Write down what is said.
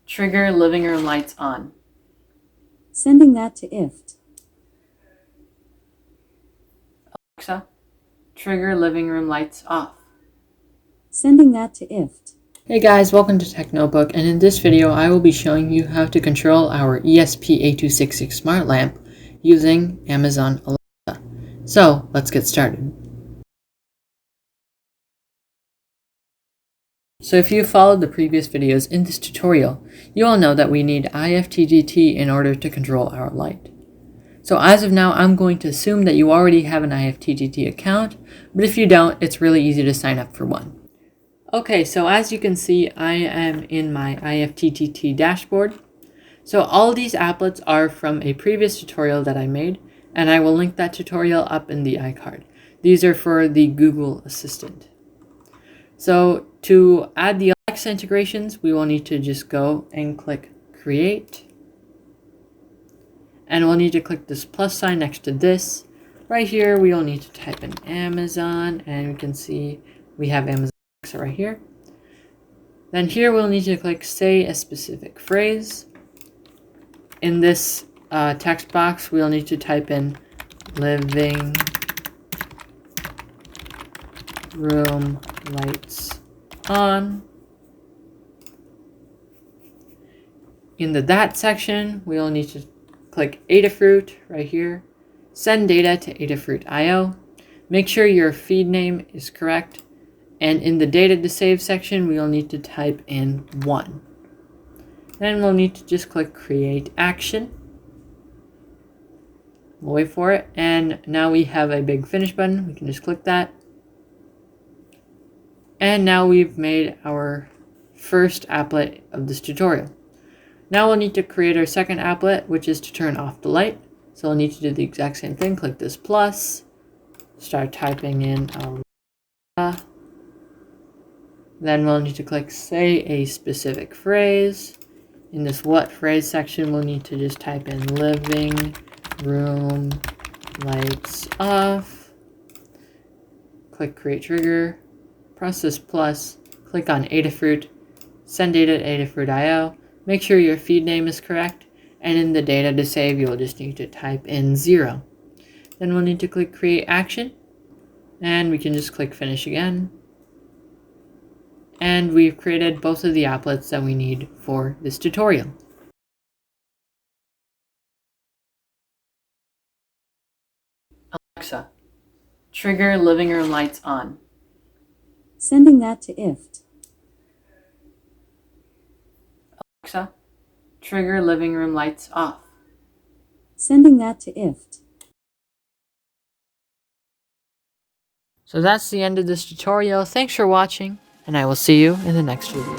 Trigger living room lights on. Sending that to IFT. Alexa, trigger living room lights off. Sending that to IFT. Hey guys, welcome to Tech Notebook, and in this video I will be showing you how to control our ESP8266 smart lamp using Amazon Alexa. So let's get started. So if you followed the previous videos in this tutorial, you all know that we need IFTTT in order to control our light. So as of now, I'm going to assume that you already have an IFTTT account, but if you don't, it's really easy to sign up for one. Okay, so as you can see, I am in my IFTTT dashboard. So all these applets are from a previous tutorial that I made, and I will link that tutorial up in the iCard. These are for the Google Assistant. So to add the Alexa integrations, we will need to just go and click Create. And we'll need to click this plus sign next to this. Right here, we will need to type in Amazon, and we can see we have Amazon Alexa right here. Then here we'll need to click Say a Specific Phrase. In this text box, we'll need to type in living room lights on. In the that section, we'll need to click Adafruit right here. Send data to Adafruit.io. Make sure your feed name is correct. And in the data to save section, we'll need to type in 1. Then we'll need to just click Create Action. We'll wait for it. And now we have a big finish button. We can just click that. And now we've made our first applet of this tutorial. Now we'll need to create our second applet, which is to turn off the light. So we'll need to do the exact same thing. Click this plus, start typing in Alexa. Then we'll need to click Say a Specific Phrase. In this what phrase section, we'll need to just type in living room lights off. Click Create Trigger. Press this plus, click on Adafruit, send data to Adafruit.io, make sure your feed name is correct, and in the data to save, you'll just need to type in 0. Then we'll need to click Create Action, and we can just click Finish again. And we've created both of the applets that we need for this tutorial. Alexa, trigger living room lights on. Sending that to IFT. Alexa, trigger living room lights off. Sending that to IFT. So that's the end of this tutorial. Thanks for watching, and I will see you in the next video.